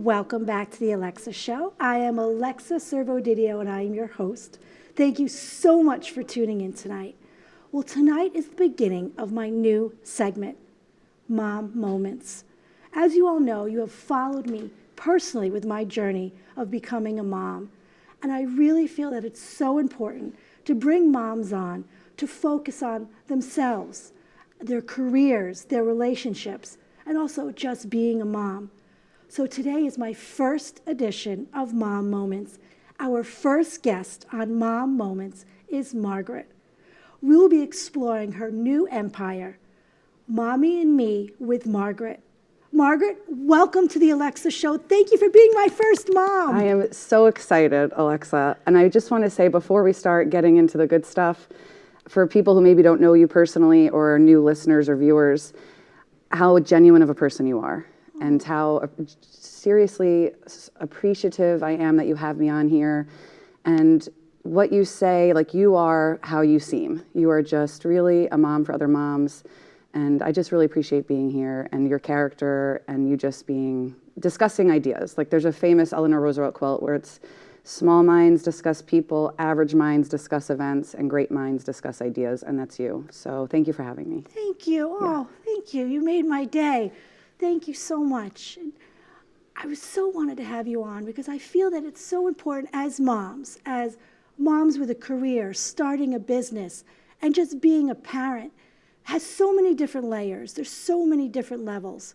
Welcome back to the Alexa Show. I am Alexa Servo-Didio and I am your host. Thank you so much for tuning in tonight. Well, tonight is the beginning of my new segment, Mom Moments. As you all know, you have followed me personally with my journey of becoming a mom. And I really feel that it's so important to bring moms on to focus on themselves, their careers, their relationships, and also just being a mom. So today is my first edition of Mom Moments. Our first guest on Mom Moments is Margaret. We will be exploring her new empire, Mommy and Me with Margaret. Margaret, welcome to the Alexa Show. Thank you for being my first mom. I am so excited, Alexa. And I just want to say before we start getting into the good stuff, for people who maybe don't know you personally or new listeners or viewers, how genuine of a person you are and how seriously appreciative I am that you have me on here. And what you say, like, you are how you seem. You are just really a mom for other moms. And I just really appreciate being here and your character and you just discussing ideas. Like, there's a famous Eleanor Roosevelt quote where it's, small minds discuss people, average minds discuss events, and great minds discuss ideas, and that's you. So thank you for having me. Thank you. Oh, thank you. You made my day. Thank you so much. And I was so wanted to have you on because I feel that it's so important as moms with a career, starting a business, and just being a parent has so many different layers. There's so many different levels.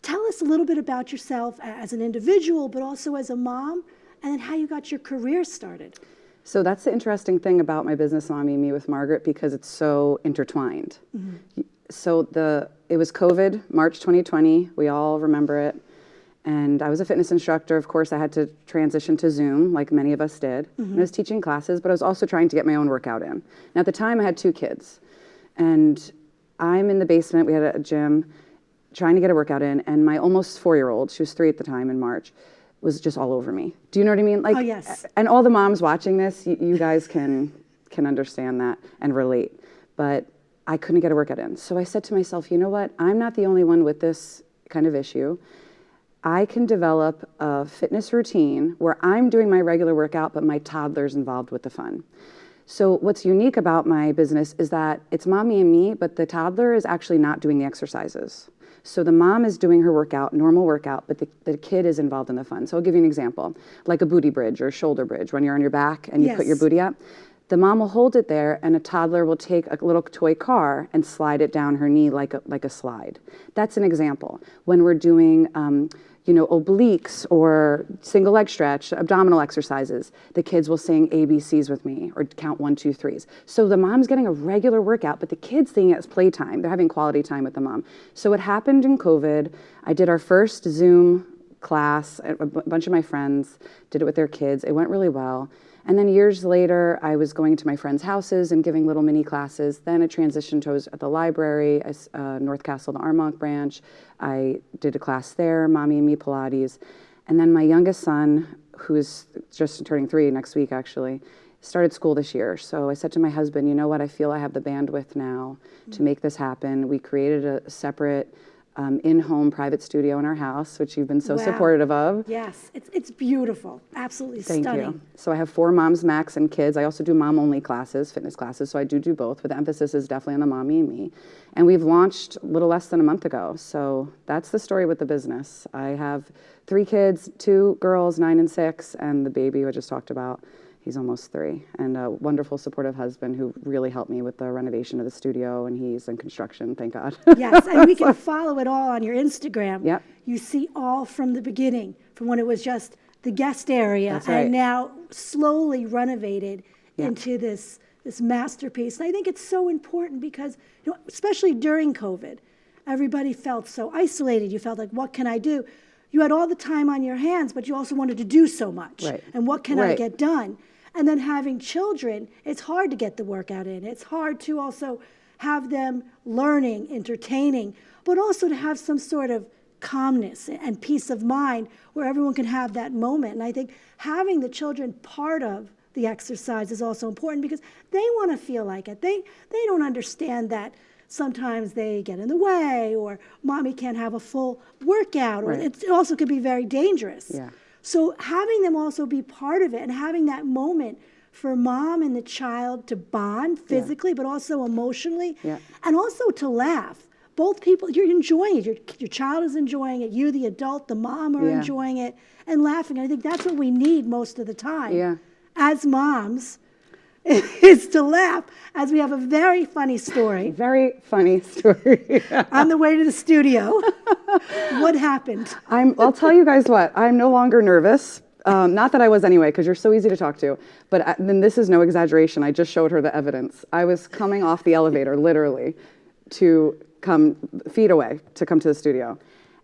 Tell us a little bit about yourself as an individual, but also as a mom, and then how you got your career started. So that's the interesting thing about my business, Mommy and Me with Margaret, because it's so intertwined. Mm-hmm. So it was COVID, March 2020. We all remember it. And I was a fitness instructor. Of course, I had to transition to Zoom, like many of us did. Mm-hmm. And I was teaching classes, but I was also trying to get my own workout in. And at the time, I had 2 kids. And I'm in the basement. We had a gym, trying to get a workout in. And my almost 4-year-old, she was 3 at the time in March, was just all over me. Do you know what I mean? Like, oh, yes. And all the moms watching this, you guys can understand that and relate. But I couldn't get a workout in. So I said to myself, you know what? I'm not the only one with this kind of issue. I can develop a fitness routine where I'm doing my regular workout, but my toddler's involved with the fun. So what's unique about my business is that it's Mommy and Me, but the toddler is actually not doing the exercises. So the mom is doing her workout, normal workout, but the kid is involved in the fun. So I'll give you an example, like a booty bridge or a shoulder bridge. When you're on your back and you put your booty up, the mom will hold it there and a toddler will take a little toy car and slide it down her knee like a slide. That's an example. When we're doing obliques or single leg stretch, abdominal exercises, the kids will sing ABCs with me or count 1, 2, 3s. So the mom's getting a regular workout, but the kids seeing it as playtime. They're having quality time with the mom. So what happened in COVID, I did our first Zoom class. A bunch of my friends did it with their kids. It went really well. And then years later, I was going to my friends' houses and giving little mini classes. Then I transitioned to, I was at the library, North Castle, the Armonk branch. I did a class there, Mommy and Me Pilates. And then my youngest son, who is just turning 3 next week actually, started school this year. So I said to my husband, you know what, I feel I have the bandwidth now to make this happen. We created a separate in-home private studio in our house, which you've been so supportive of. Yes, it's beautiful, absolutely stunning. Thank you. So I have 4 moms max and kids. I also do mom-only classes, fitness classes, so I do both, but the emphasis is definitely on the Mommy and Me. And we've launched a little less than a month ago, so that's the story with the business. I have 3 kids, 2 girls, 9 and 6, and the baby I just talked about. He's almost 3, and a wonderful, supportive husband who really helped me with the renovation of the studio, and he's in construction, thank God. Yes, and we can follow it all on your Instagram. Yep. You see all from the beginning, from when it was just the guest area, That's right. And now slowly renovated into this masterpiece. And I think it's so important because, especially during COVID, everybody felt so isolated. You felt like, what can I do? You had all the time on your hands, but you also wanted to do so much. Right. And what can I get done? And then having children, it's hard to get the workout in. It's hard to also have them learning, entertaining, but also to have some sort of calmness and peace of mind where everyone can have that moment. And I think having the children part of the exercise is also important because they want to feel like it. They don't understand that sometimes they get in the way, or mommy can't have a full workout, or Right. it also could be very dangerous. Yeah. So having them also be part of it and having that moment for mom and the child to bond physically, but also emotionally, Yeah. and also to laugh. Both people, you're enjoying it. Your child is enjoying it. You, the adult, the mom are Yeah. enjoying it and laughing. I think that's what we need most of the time Yeah. as moms is to laugh, as we have a very funny story Very funny story. on the way to the studio. What happened? I'll tell you guys what, I'm no longer nervous. Not that I was anyway, because you're so easy to talk to. But then this is no exaggeration. I just showed her the evidence. I was coming off the elevator, literally, to come feet away to come to the studio.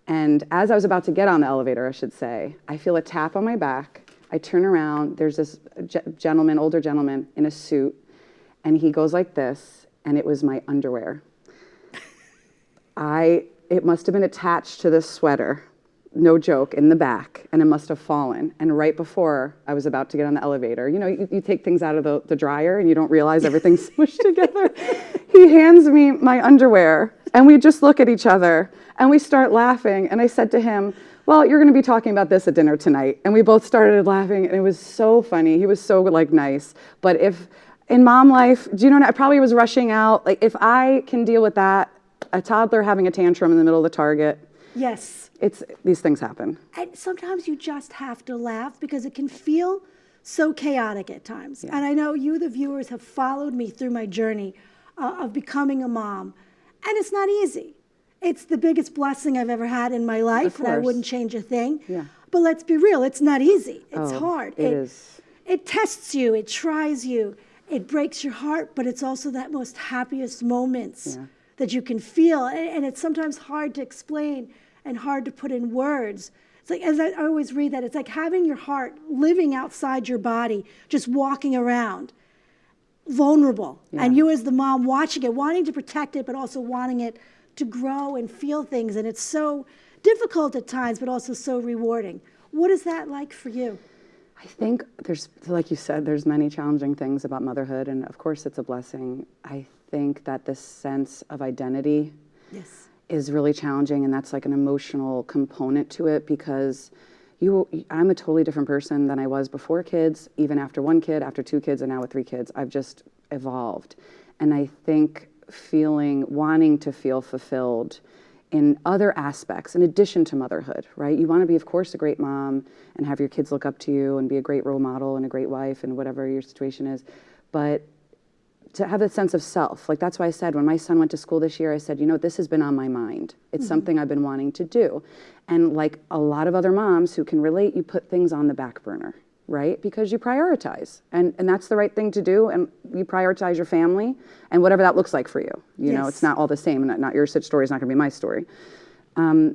And as I was about to get on the elevator, I should say, I feel a tap on my back. I turn around. There's this gentleman, older gentleman, in a suit. And he goes like this, and it was my underwear. It must have been attached to this sweater, no joke, in the back, and it must have fallen. And right before I was about to get on the elevator, you know, you take things out of the dryer and you don't realize everything's smushed together. He hands me my underwear, and we just look at each other, and we start laughing. And I said to him, well, you're going to be talking about this at dinner tonight. And we both started laughing, and it was so funny. He was so, like, nice. But if, in mom life, do you know, I probably was rushing out. Like, if I can deal with that, a toddler having a tantrum in the middle of the Target, Yes. these things happen. And sometimes you just have to laugh because it can feel so chaotic at times. Yeah. And I know you, the viewers, have followed me through my journey of becoming a mom. And it's not easy. It's the biggest blessing I've ever had in my life, and I course. wouldn't change a thing. Yeah. But let's be real, it's not easy. It's Oh, hard. it is. It tests you, it tries you, it breaks your heart, but it's also that most happiest moments Yeah. that you can feel. And it's sometimes hard to explain and hard to put in words. It's like, as I always read that, it's like having your heart living outside your body, just walking around, vulnerable. Yeah. And you as the mom watching it, wanting to protect it, but also wanting it to grow and feel things. And it's so difficult at times, but also so rewarding. What is that like for you? I think there's, like you said, there's many challenging things about motherhood, and of course it's a blessing. I think that this sense of identity Yes. is really challenging, and that's like an emotional component to it, because I'm a totally different person than I was before kids, even after one kid, after two kids, and now with three kids. I've just evolved. And I think wanting to feel fulfilled in other aspects, in addition to motherhood, right? You want to be, of course, a great mom and have your kids look up to you and be a great role model and a great wife and whatever your situation is. But to have a sense of self, like that's why I said when my son went to school this year, I said, you know, this has been on my mind. It's something I've been wanting to do. And like a lot of other moms who can relate, you put things on the back burner, right? Because you prioritize, and that's the right thing to do. And you prioritize your family and whatever that looks like for you. You know, it's not all the same, and not your story is not going to be my story.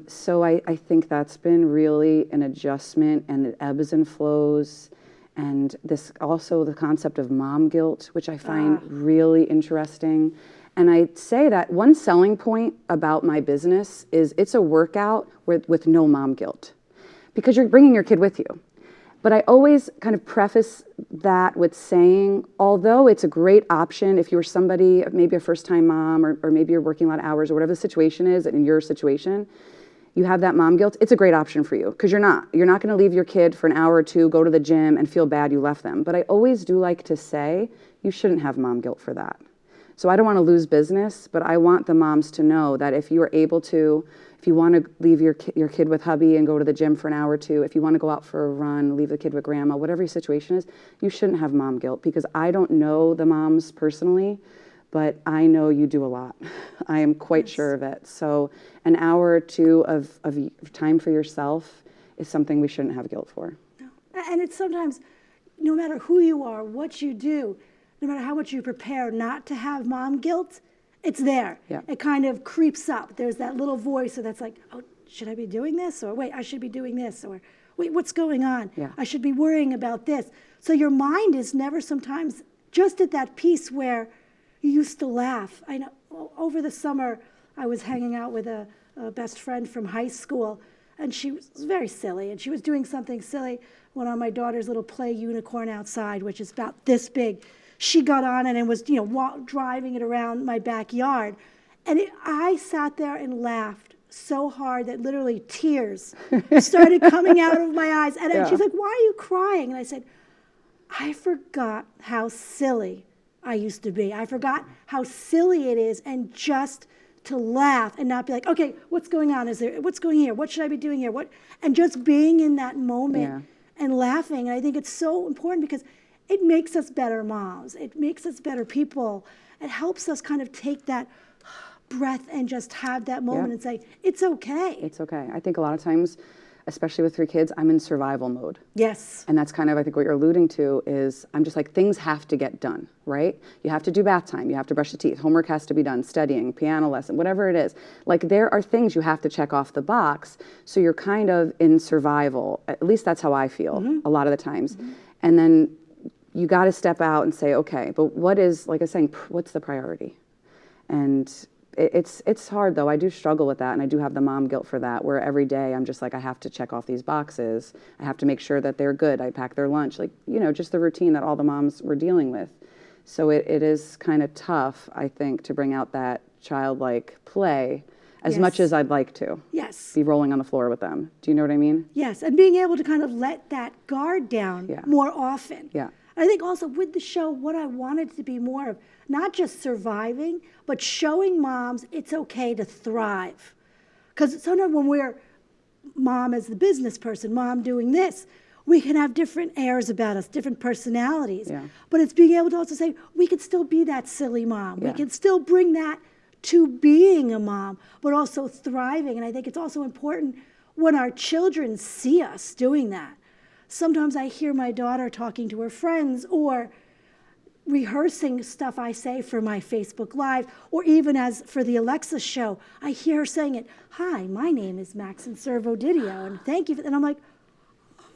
So I think that's been really an adjustment, and it ebbs and flows. And this also the concept of mom guilt, which I find really interesting. And I'd say that one selling point about my business is it's a workout with no mom guilt, because you're bringing your kid with you. But I always kind of preface that with saying, although it's a great option if you're somebody, maybe a first-time mom, or maybe you're working a lot of hours, or whatever the situation is in your situation, you have that mom guilt, it's a great option for you, because you're not going to leave your kid for an hour or two, go to the gym, and feel bad you left them. But I always do like to say, you shouldn't have mom guilt for that. So I don't want to lose business, but I want the moms to know that if you are able to, if you want to leave your kid with hubby and go to the gym for an hour or two, if you want to go out for a run, leave the kid with grandma, whatever your situation is, you shouldn't have mom guilt, because I don't know the moms personally, but I know you do a lot. I am quite sure of it. So an hour or two of time for yourself is something we shouldn't have guilt for. No. And it's sometimes, no matter who you are, what you do, no matter how much you prepare not to have mom guilt, it's there. Yeah. It kind of creeps up. There's that little voice that's like, oh, should I be doing this? Or wait, I should be doing this. Or wait, what's going on? Yeah. I should be worrying about this. So your mind is never sometimes just at that piece where you used to laugh. I know over the summer, I was hanging out with a best friend from high school, and she was very silly, and she was doing something silly. Went on my daughter's little play unicorn outside, which is about this big. She got on it and was, driving it around my backyard. And I sat there and laughed so hard that literally tears started coming out of my eyes. And she's like, why are you crying? And I said, I forgot how silly I used to be. I forgot how silly it is, and just to laugh and not be like, okay, what's going on? What's going here? What should I be doing here? And just being in that moment and laughing. And I think it's so important because it makes us better moms. It makes us better people. It helps us kind of take that breath and just have that moment and say, it's okay. It's okay. I think a lot of times, especially with 3 kids, I'm in survival mode. Yes. And that's kind of, I think, what you're alluding to is I'm just like, things have to get done, right? You have to do bath time. You have to brush the teeth. Homework has to be done. Studying, piano lesson, whatever it is. Like, there are things you have to check off the box. So you're kind of in survival. At least that's how I feel a lot of the times. And then you got to step out and say, okay, but what is, like I was saying, what's the priority? And it's hard, though. I do struggle with that, and I do have the mom guilt for that, where every day I'm just like, I have to check off these boxes. I have to make sure that they're good. I pack their lunch, like, you know, just the routine that all the moms were dealing with. So it is kind of tough, I think, to bring out that childlike play as much as I'd like to. Yes. Be rolling on the floor with them. Do you know what I mean? Yes, and being able to kind of let that guard down more often. Yeah. I think also with the show, what I wanted to be more of, not just surviving, but showing moms it's okay to thrive. Because sometimes when we're mom as the business person, mom doing this, we can have different airs about us, different personalities. Yeah. But it's being able to also say, we can still be that silly mom. We can still bring that to being a mom, but also thriving. And I think it's also important when our children see us doing that. Sometimes I hear my daughter talking to her friends or rehearsing stuff I say for my Facebook Live, or even as for the Alexa show, I hear her saying it. Hi, my name is Maxine Servo-Didio, and thank you. And I'm like,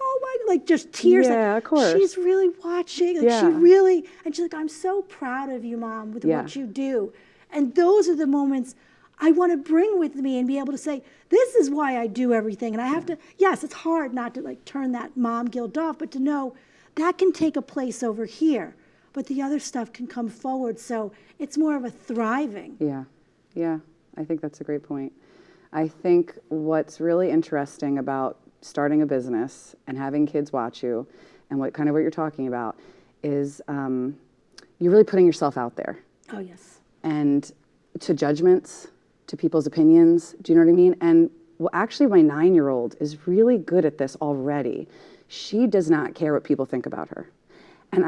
oh my, like just tears. Yeah, like, of course. She's really watching. Like she really, and she's like, I'm so proud of you, Mom, with what you do. And those are the moments I want to bring with me and be able to say, this is why I do everything. And I have to, yes, it's hard not to like turn that mom guilt off, but to know that can take a place over here, but the other stuff can come forward. So it's more of a thriving. Yeah, I think that's a great point. I think what's really interesting about starting a business and having kids watch you, and what you're talking about, is you're really putting yourself out there. Oh, yes. And to judgments, to people's opinions, do you know what I mean? And well, actually my 9-year-old is really good at this already. She does not care what people think about her.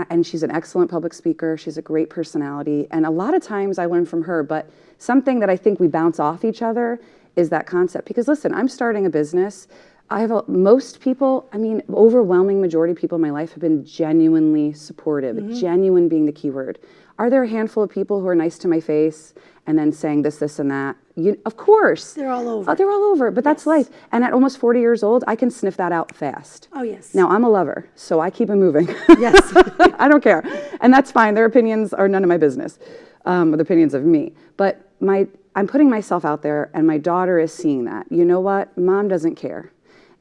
And she's an excellent public speaker. She's a great personality. And a lot of times I learn from her, but something that I think we bounce off each other is that concept. Because listen, I'm starting a business. I have most people, I mean, overwhelming majority of people in my life have been genuinely supportive, genuine being the key word. Are there a handful of people who are nice to my face and then saying this, this, and that? Of course. They're all over. Oh, they're all over, but that's life. And at almost 40 years old, I can sniff that out fast. Oh, yes. Now, I'm a lover, so I keep it moving. Yes. I don't care. And that's fine. Their opinions are none of my business, the opinions of me. But I'm putting myself out there, and my daughter is seeing that. You know what? Mom doesn't care.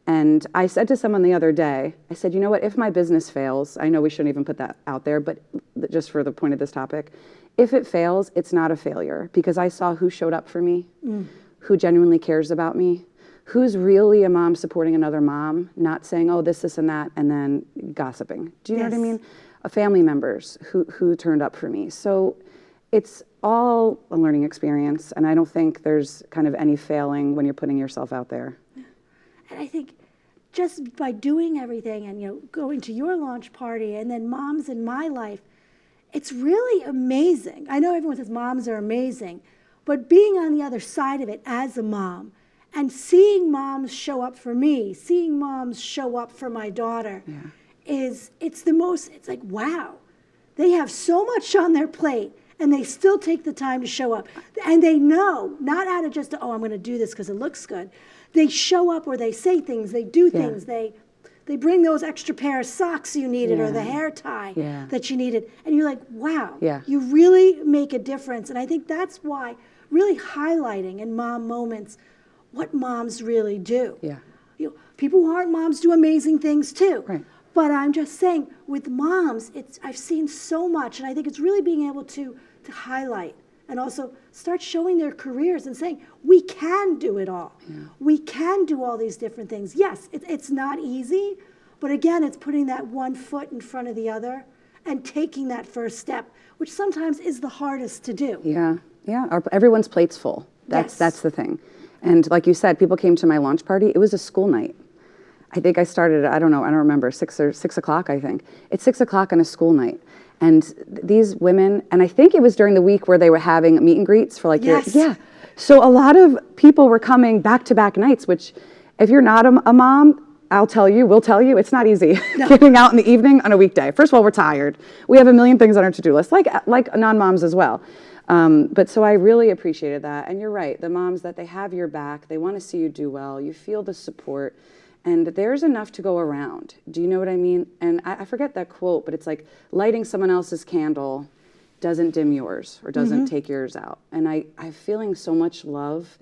And I said to someone the other day, I said, you know what, if my business fails, I know we shouldn't even put that out there, but just for the point of this topic, if it fails, it's not a failure, because I saw who showed up for me, who genuinely cares about me, who's really a mom supporting another mom, not saying, oh, this, and that, and then gossiping. Do you know what I mean? Family members who turned up for me. So it's all a learning experience, and I don't think there's kind of any failing when you're putting yourself out there. And I think just by doing everything and, you know, going to your launch party and then moms in my life, it's really amazing. I know everyone says moms are amazing, but being on the other side of it as a mom and seeing moms show up for me, seeing moms show up for my daughter, it's like, wow, they have so much on their plate and they still take the time to show up. And they know, not out of just, oh, I'm going to do this because it looks good. They show up, or they say things, they do things, they bring those extra pair of socks you needed or the hair tie that you needed. And you're like, wow, you really make a difference. And I think that's why really highlighting in mom moments what moms really do. You know, people who aren't moms do amazing things too. Right. But I'm just saying, with moms, I've seen so much, and I think it's really being able to highlight and also start showing their careers and saying, we can do it all. Yeah. We can do all these different things. Yes, it's not easy, but again, it's putting that one foot in front of the other and taking that first step, which sometimes is the hardest to do. Yeah, yeah. Everyone's plate's full. That's the thing. And like you said, people came to my launch party. It was a school night. I think I started, I don't remember, 6 o'clock, I think. It's 6 o'clock on a school night. And these women, and I think it was during the week where they were having meet and greets for like, yes. yeah. So a lot of people were coming back-to-back nights, which if you're not a mom, we'll tell you, it's not easy getting out in the evening on a weekday. First of all, we're tired. We have a million things on our to-do list, like non-moms as well. But so I really appreciated that. And you're right, the moms that they have your back, they want to see you do well, you feel the support. And there's enough to go around. Do you know what I mean? And I forget that quote, but it's like lighting someone else's candle doesn't dim yours or doesn't take yours out. And I'm feeling so much love.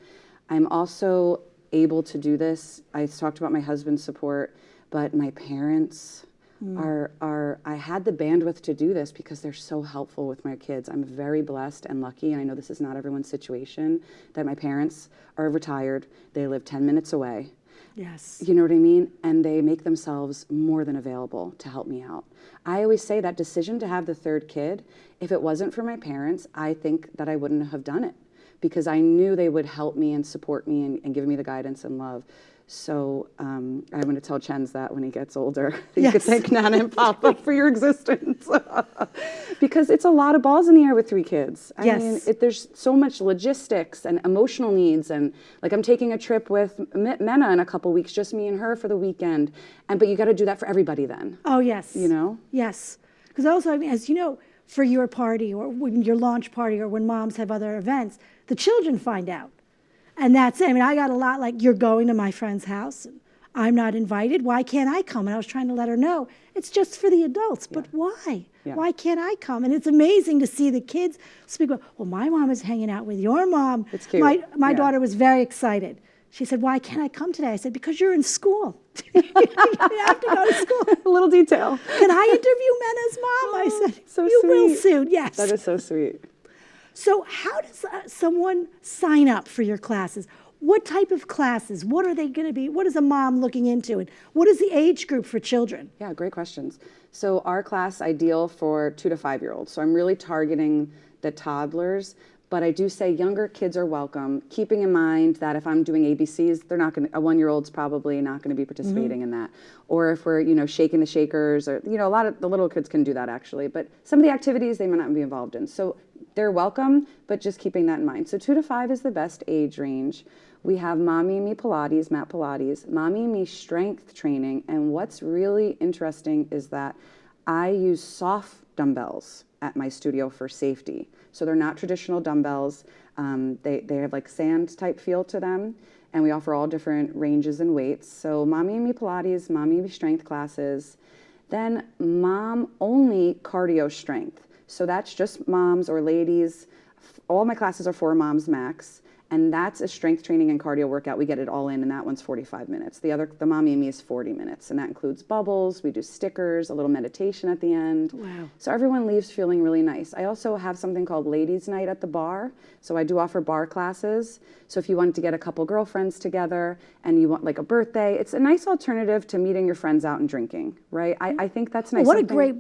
I'm also able to do this. I talked about my husband's support, but my parents I had the bandwidth to do this because they're so helpful with my kids. I'm very blessed and lucky, and I know this is not everyone's situation, that my parents are retired. They live 10 minutes away. Yes. You know what I mean? And they make themselves more than available to help me out. I always say that decision to have the third kid, if it wasn't for my parents, I think that I wouldn't have done it because I knew they would help me and support me and give me the guidance and love. So I'm going to tell Chen's that when he gets older, you could thank Nana and Papa for your existence. Because it's a lot of balls in the air with 3 kids. I mean, there's so much logistics and emotional needs. And like I'm taking a trip with Mena in a couple weeks, just me and her for the weekend. But you got to do that for everybody then. Oh, yes. You know? Yes. Because also, I mean, as you know, for your party or when your launch party or when moms have other events, the children find out. And that's it. I mean, I got a lot like, you're going to my friend's house. And I'm not invited. Why can't I come? And I was trying to let her know, it's just for the adults. But why? Yeah. Why can't I come? And it's amazing to see the kids speak about, well, my mom is hanging out with your mom. It's cute. My daughter was very excited. She said, why can't I come today? I said, because you're in school. You have to go to school. A little detail. Can I interview Mena's mom? I said, so you sweet. will soon, yes. That is so sweet. So how does someone sign up for your classes? What type of classes? What are they going to be? What is a mom looking into? And what is the age group for children? Yeah, great questions. So our class ideal for 2 to 5-year-olds. So I'm really targeting the toddlers, but I do say younger kids are welcome, keeping in mind that if I'm doing ABCs, they're not going to, a 1-year-old's probably not going to be participating in that. Or if we're, shaking the shakers, or, a lot of the little kids can do that actually, but some of the activities they may not be involved in. So they're welcome, but just keeping that in mind. So 2 to 5 is the best age range. We have Mommy and Me Pilates, Mat Pilates, Mommy and Me strength training. And what's really interesting is that I use soft dumbbells at my studio for safety. So they're not traditional dumbbells. They have like sand type feel to them. And we offer all different ranges and weights. So Mommy and Me Pilates, Mommy and Me strength classes. Then mom only cardio strength. So that's just moms or ladies. All my classes are for moms max. And that's a strength training and cardio workout. We get it all in, and that one's 45 minutes. The Mommy and Me is 40 minutes, and that includes bubbles. We do stickers, a little meditation at the end. Wow. So everyone leaves feeling really nice. I also have something called Ladies' Night at the bar. So I do offer bar classes. So if you wanted to get a couple girlfriends together and you want like a birthday, it's a nice alternative to meeting your friends out and drinking, right? I think that's nice. What a great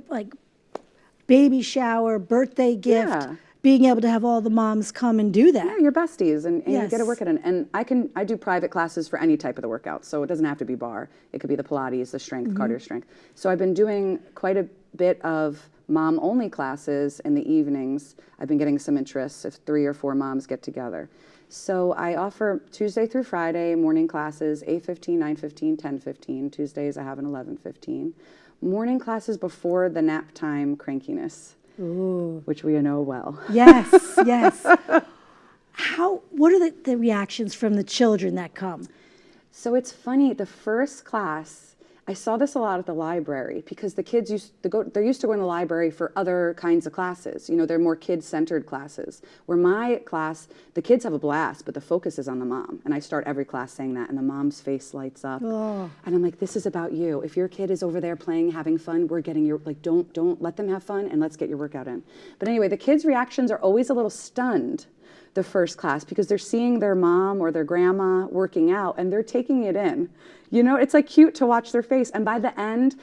baby shower, birthday gift. Yeah. Being able to have all the moms come and do that. Yeah, you're besties, and Yes. you get to work it in. And I do private classes for any type of the workout, so it doesn't have to be bar. It could be the Pilates, the strength, cardio strength. So I've been doing quite a bit of mom-only classes in the evenings. I've been getting some interest if 3 or 4 moms get together. So I offer Tuesday through Friday morning classes, 8:15, 9:15, 10:15. Tuesdays I have an 11:15. Morning classes before the nap time crankiness. Ooh. Which we know well. Yes, yes. What are the reactions from the children that come? So it's funny, the first class, I saw this a lot at the library because the kids they're used to going to the library for other kinds of classes. You know, they're more kid-centered classes. Where my class, the kids have a blast, but the focus is on the mom. And I start every class saying that, and the mom's face lights up. Oh. And I'm like, this is about you. If your kid is over there playing, having fun, we're getting your, like, don't let them have fun, and let's get your workout in. But anyway, the kids' reactions are always a little stunned the first class because they're seeing their mom or their grandma working out and they're taking it in. You know, it's like cute to watch their face. And by the end,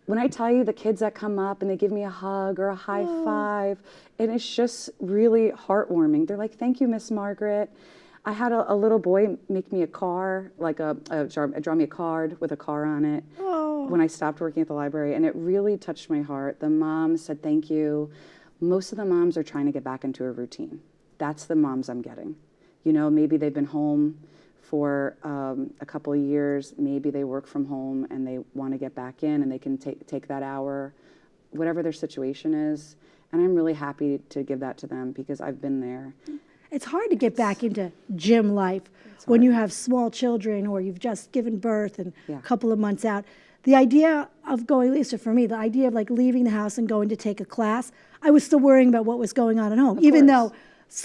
when I tell you the kids that come up and they give me a hug or a high five, and it's just really heartwarming. They're like, thank you, Miss Margaret. I had a little boy make me a car, like draw me a card with a car on it when I stopped working at the library. And it really touched my heart. The mom said, thank you. Most of the moms are trying to get back into a routine. That's the moms I'm getting. You know, maybe they've been home for a couple of years. Maybe they work from home and they want to get back in and they can take that hour, whatever their situation is. And I'm really happy to give that to them because I've been there. It's hard to get back into gym life when you have small children or you've just given birth and a couple of months out. The idea of going, at least for me, the idea of like leaving the house and going to take a class, I was still worrying about what was going on at home, even though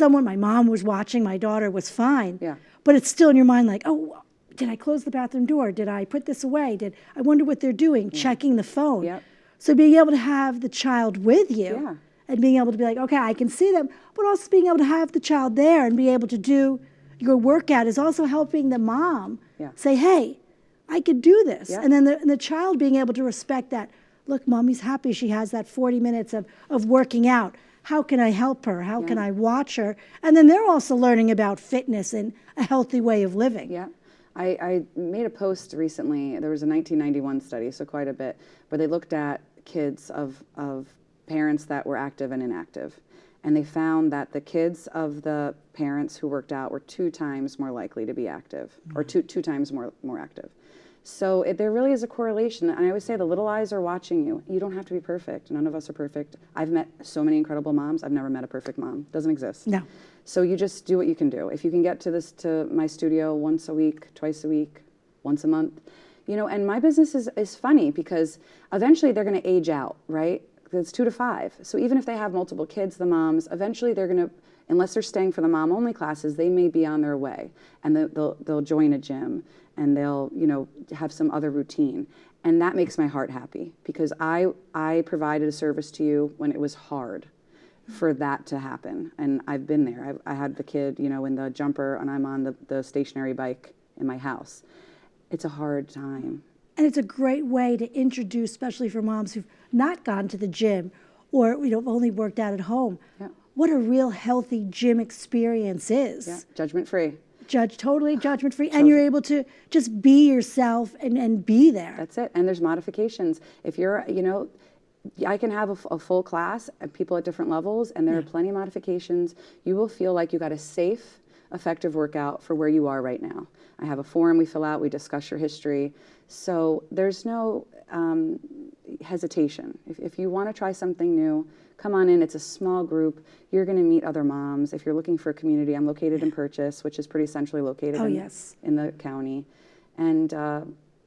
my mom was watching, my daughter was fine. Yeah. But it's still in your mind like, oh, did I close the bathroom door? Did I put this away? I wonder what they're doing, checking the phone. Yep. So being able to have the child with you and being able to be like, okay, I can see them, but also being able to have the child there and be able to do your workout is also helping the mom say, hey, I could do this. Yeah. And then the child being able to respect that, look, mommy's happy she has that 40 minutes of working out. How can I help her? How can I watch her? And then they're also learning about fitness and a healthy way of living. Yeah. I made a post recently. There was a 1991 study, so quite a bit, where they looked at kids of parents that were active and inactive. And they found that the kids of the parents who worked out were 2 times more likely to be active, or two times more active. So there really is a correlation. And I always say the little eyes are watching you. You don't have to be perfect. None of us are perfect. I've met so many incredible moms. I've never met a perfect mom. Doesn't exist. No. So you just do what you can do. If you can get to my studio once a week, twice a week, once a month, you know, and my business is funny because eventually they're going to age out, right? It's 2 to 5. So even if they have multiple kids, the moms, eventually they're going to, unless they're staying for the mom-only classes, they may be on their way and they'll join a gym and they'll, you know, have some other routine. And that makes my heart happy because I provided a service to you when it was hard for that to happen. And I've been there. I had the kid, you know, in the jumper and I'm on the stationary bike in my house. It's a hard time. And it's a great way to introduce, especially for moms who've not gone to the gym or, you know, only worked out at home, what a real healthy gym experience is. Yeah, judgment-free. Totally judgment-free. And you're able to just be yourself and be there. That's it. And there's modifications. If you're, you know, I can have a full class of people at different levels, and there are plenty of modifications. You will feel like you got a safe, effective workout for where you are right now. I have a form we fill out. We discuss your history. So there's no hesitation. If you want to try something new, come on in. It's a small group. You're going to meet other moms. If you're looking for a community, I'm located in Purchase, which is pretty centrally located in the county. And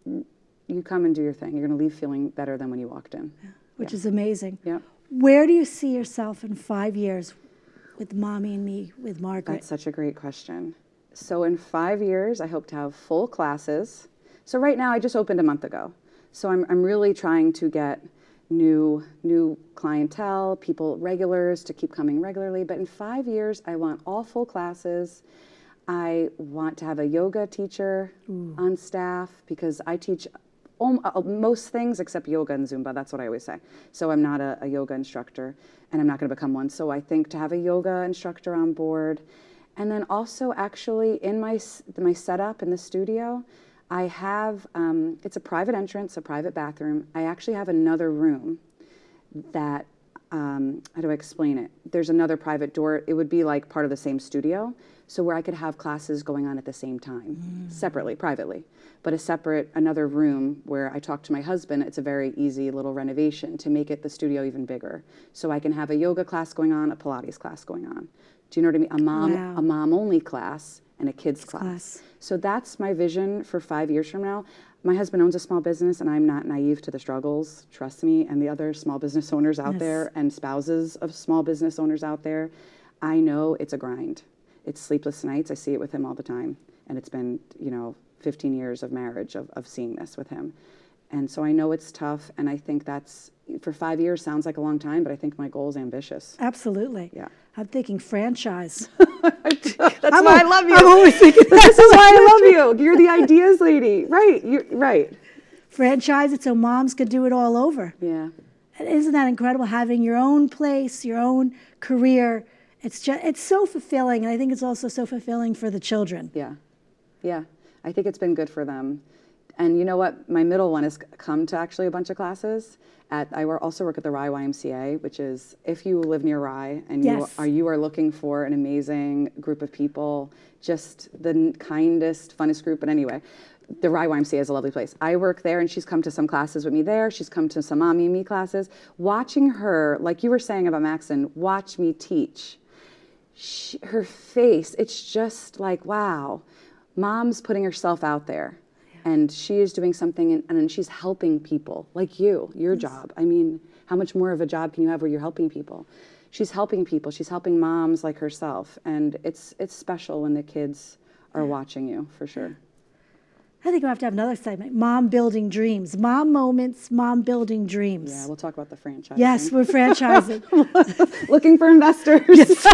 you come and do your thing. You're going to leave feeling better than when you walked in. Yeah. Which is amazing. Yeah. Where do you see yourself in 5 years with Mommy and Me, with Margaret? That's such a great question. So in 5 years, I hope to have full classes. So right now, I just opened a month ago. So I'm really trying to get new clientele, people, regulars, to keep coming regularly. But in 5 years, I want all full classes. I want to have a yoga teacher on staff because I teach most things except yoga and Zumba. That's what I always say. So I'm not a yoga instructor, and I'm not going to become one. So I think to have a yoga instructor on board. And then also actually in my setup in the studio, I have, it's a private entrance, a private bathroom. I actually have another room that, how do I explain it? There's another private door. It would be like part of the same studio. So where I could have classes going on at the same time, separately, privately. But another room where I talk to my husband. It's a very easy little renovation to make it the studio even bigger. So I can have a yoga class going on, a Pilates class going on. Do you know what I mean? A mom-only class and a kids class. So that's my vision for 5 years from now. my husband owns a small business, and I'm not naive to the struggles, trust me, and the other small business owners out there and spouses of small business owners out there. I know it's a grind. It's sleepless nights. I see it with him all the time. And it's been, 15 years of marriage of seeing this with him. And so I know it's tough, and I think that's, for 5 years sounds like a long time, but I think my goal is ambitious. Absolutely. Yeah. I'm thinking franchise. That's why I love you. I'm always thinking this is why I love you. You're the ideas lady. Right. You're right. Franchise it so moms could do it all over. Yeah. And isn't that incredible, having your own place, your own career? It's so fulfilling, and I think it's also so fulfilling for the children. Yeah. Yeah. I think it's been good for them. And you know what? My middle one has come to actually a bunch of classes. I also work at the Rye YMCA, which is, if you live near Rye and you are looking for an amazing group of people, just the kindest, funnest group. But anyway, the Rye YMCA is a lovely place. I work there, and she's come to some classes with me there. She's come to some Mommy and Me classes. Watching her, like you were saying about Maxon, watch me teach. Her face, it's just like, wow, Mom's putting herself out there. And she is doing something, and she's helping people, like your job. I mean, how much more of a job can you have where you're helping people? She's helping people. She's helping moms like herself. And it's special when the kids are watching you, for sure. I think we'll have to have another segment, Mom Building Dreams. Mom Moments, Mom Building Dreams. Yeah, we'll talk about the franchise. Yes, we're franchising. Looking for investors. Yes.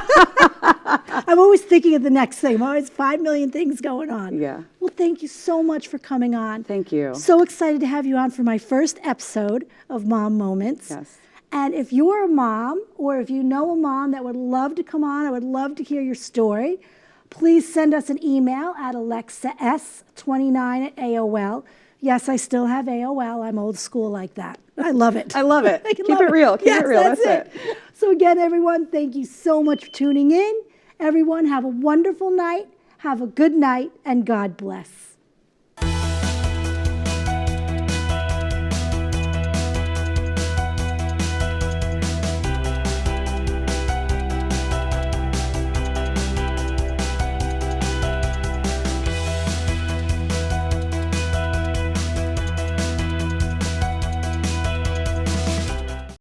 I'm always thinking of the next thing. Always 5 million things going on. Yeah. Well, thank you so much for coming on. Thank you. So excited to have you on for my first episode of Mom Moments. Yes. And if you're a mom, or if you know a mom that would love to come on, I would love to hear your story. Please send us an email at alexas29@AOL. Yes, I still have AOL. I'm old school like that. I love it. I love it. Keep it real. Keep it real. That's it. So again, everyone, thank you so much for tuning in. Everyone, have a wonderful night. Have a good night, and God bless.